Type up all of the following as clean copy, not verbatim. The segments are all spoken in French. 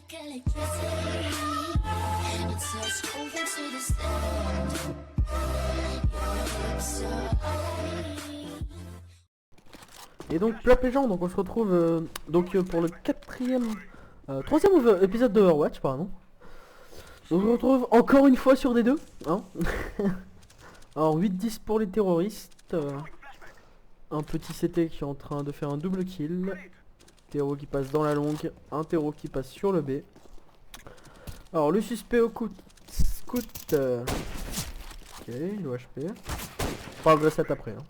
like electricity. It says over to the stand. Your hips are me. Et donc plop les gens, donc on se retrouve pour le troisième épisode d'Overwatch, pardon. Donc on se retrouve encore une fois sur des deux, hein. Alors 8-10 pour les terroristes. Un petit CT qui est en train de faire un double kill. Terreau qui passe dans la longue, un terreau qui passe sur le B. Alors le suspect au scout. Ok, il est HP. On parle de ça après. Hein.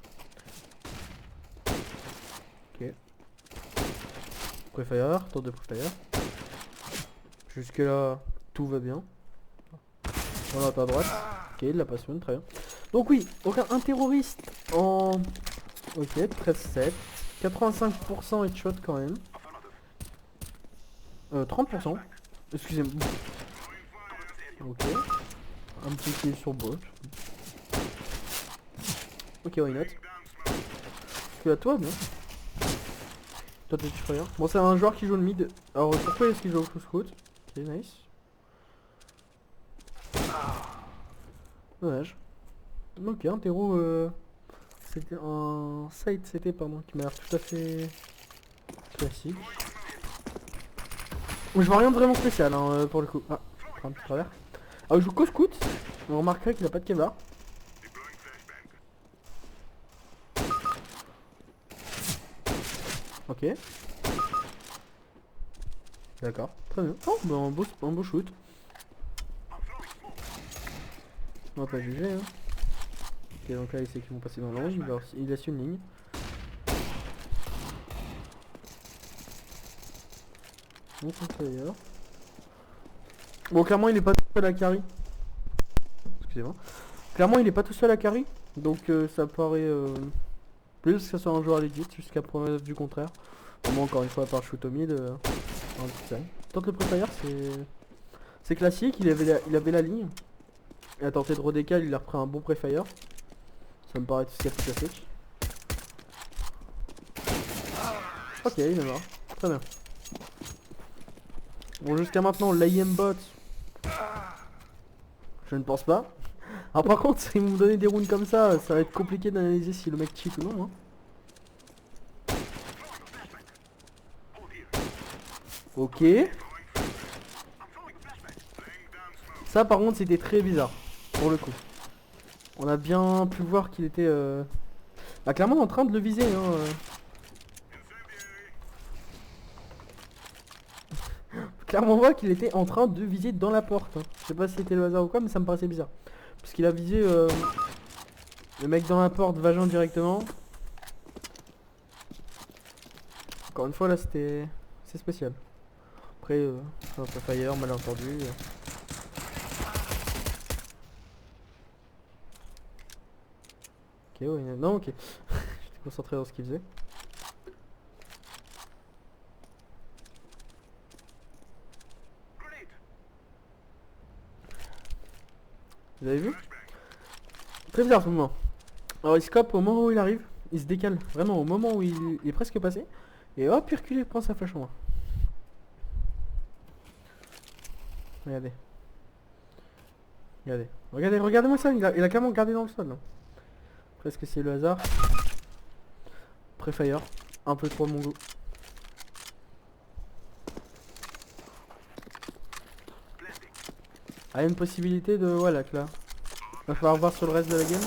Ok. Prefire, tour de Prefire. Jusque là, tout va bien. Voilà, à droite. Ok, il l'a pas soigné, très bien. Donc oui, un terroriste en... Ok, 13-7. 85% headshot quand même. 30%. Excusez-moi. Ok. Un petit kill sur bot. Ok, why not. Que à toi, bien. Toi, t'es frère. Bon, c'est un joueur qui joue le mid. Alors, pourquoi est-ce qu'il joue au scout? Ok, nice. Dommage. Ok, un terreau. C'était un site, c'était pardon, qui m'a l'air tout à fait classique. Je vois rien de vraiment spécial hein, pour le coup. Ah, un petit travers. Ah, il joue qu'au scout. On remarquerait qu'il a pas de kevlar. Ok. D'accord, très bien. Oh, bah un beau shoot. On va pas juger hein. Ok, donc là il sait qu'ils vont passer dans l'angle, il laisse une ligne. Donc on fait ailleurs. Bon, clairement il est pas tout seul à carry. Excusez-moi. Clairement il est pas tout seul à carry. Donc ça paraît plus que ça soit un joueur legit jusqu'à preuve du contraire. Vraiment encore une fois à part shoot au mid. Un petit ça. Tente le pré-fire, c'est classique, il avait la ligne. Il a tenté de redécal, il a repris un bon pré-fire. Ça me paraît tout ce qu'il y a plus classique. Ok, il est mort. Très bien. Bon, jusqu'à maintenant, l'AIM-bot, je ne pense pas. Alors par contre, si vous me donnez des rounds comme ça va être compliqué d'analyser si le mec cheat ou non. Hein. Ok. Ça par contre, c'était très bizarre, pour le coup. On a bien pu voir qu'il était bah, clairement en train de le viser. Hein, Clairement on voit qu'il était en train de viser dans la porte. Hein. Je sais pas si c'était le hasard ou quoi, mais ça me paraissait bizarre. Parce qu'il a visé le mec dans la porte, vagin directement. Encore une fois là c'est spécial. Après un peu fire, malentendu. Ok, ouais, non ok. J'étais concentré dans ce qu'il faisait. Vous avez vu? Très bizarre ce moment. Alors il scope au moment où il arrive, il se décale vraiment au moment où il est presque passé. Et hop, il recule, il prend sa flèche en main. Regardez. Regardez-moi ça, il a clairement gardé dans le sol. Là. Presque c'est le hasard. Pré-fire, un peu trop mon goût. Ah, il y a une possibilité de... Voilà, là. Va falloir voir sur le reste de la game.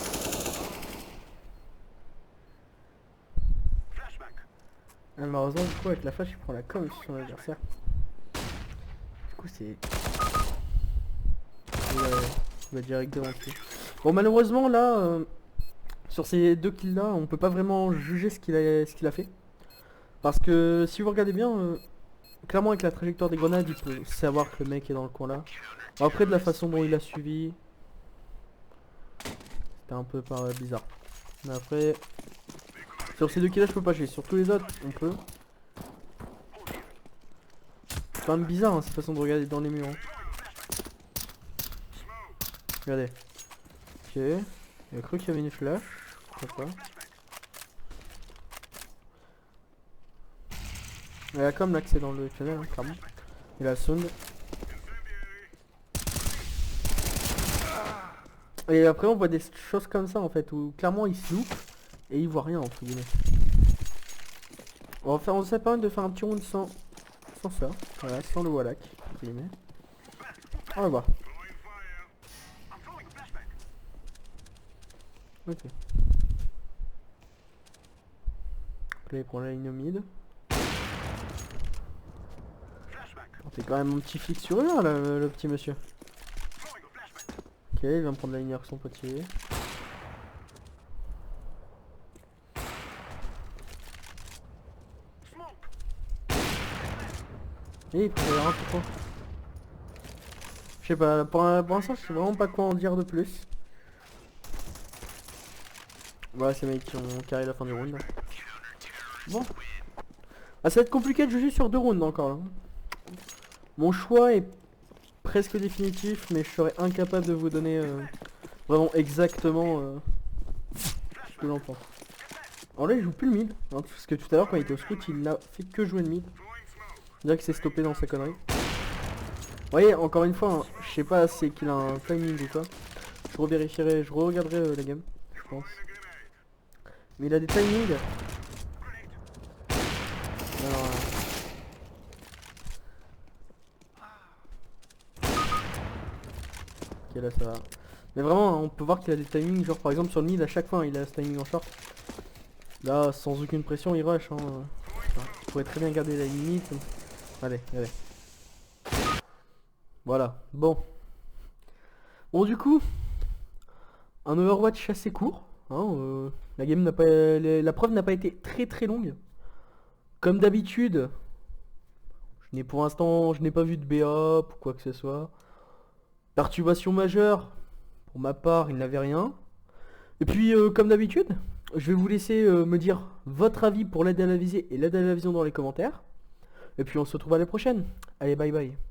Ah, malheureusement, du coup, avec la flash, il prend la com sur son adversaire. Du coup, c'est... Il va direct devant lui. Bon, malheureusement, là, sur ces deux kills-là, on peut pas vraiment juger ce qu'il a fait. Parce que, si vous regardez bien, clairement, avec la trajectoire des grenades, il peut savoir que le mec est dans le coin là. Bon, après, de la façon dont il a suivi... C'était un peu bizarre. Mais après... Sur ces deux kills là je peux pas juger. Sur tous les autres on peut. C'est quand même bizarre hein, cette façon de regarder dans les murs. Hein. Regardez. Ok. Il a cru qu'il y avait une flash. Pourquoi pas. Il y a comme là que c'est dans le tunnel hein, clairement. Il a sound. Et après on voit des choses comme ça en fait, où clairement il se loupe et il voit rien entre guillemets. On s'est pas de faire un petit round sans ça, voilà, sans le Wallach, entre guillemets. On va voir. Ok. Là il prend la ligne au mid. T'es quand même un petit flic sur eux, hein, le petit monsieur. Ok, il vient me prendre la ligne avec son potier. Et il prend un peu trop. Je sais pas, pour l'instant je sais vraiment pas quoi en dire de plus. Voilà, c'est les mecs qui ont carré la fin du round. Bon. Ah, ça va être compliqué de juger sur 2 rounds encore là. Mon choix est presque définitif, mais je serais incapable de vous donner vraiment exactement ce que j'en pense. Alors là il joue plus le mid, hein, parce que tout à l'heure quand il était au scout il n'a fait que jouer le mid. Je dirais que c'est stoppé dans sa connerie. Vous voyez, encore une fois, hein, je sais pas si c'est qu'il a un timing ou quoi. Je revérifierai, je regarderai la game, je pense. Mais il a des timings. Alors, ok là ça va. Mais vraiment, hein, on peut voir qu'il a des timings, genre par exemple sur le mid à chaque fois hein, il a ce timing en short. Là, sans aucune pression, il rush. Hein. Il pourrait très bien garder la limite. Allez, allez. Voilà, bon. Bon du coup, un Overwatch assez court. Hein, la game n'a pas, la preuve n'a pas été très très longue. Comme d'habitude, pour l'instant, je n'ai pas vu de BA ou quoi que ce soit. Perturbation majeure, pour ma part, il n'avait rien. Et puis, comme d'habitude, je vais vous laisser me dire votre avis pour l'aide à la visée et l'aide à la vision dans les commentaires. Et puis on se retrouve à la prochaine. Allez, bye bye.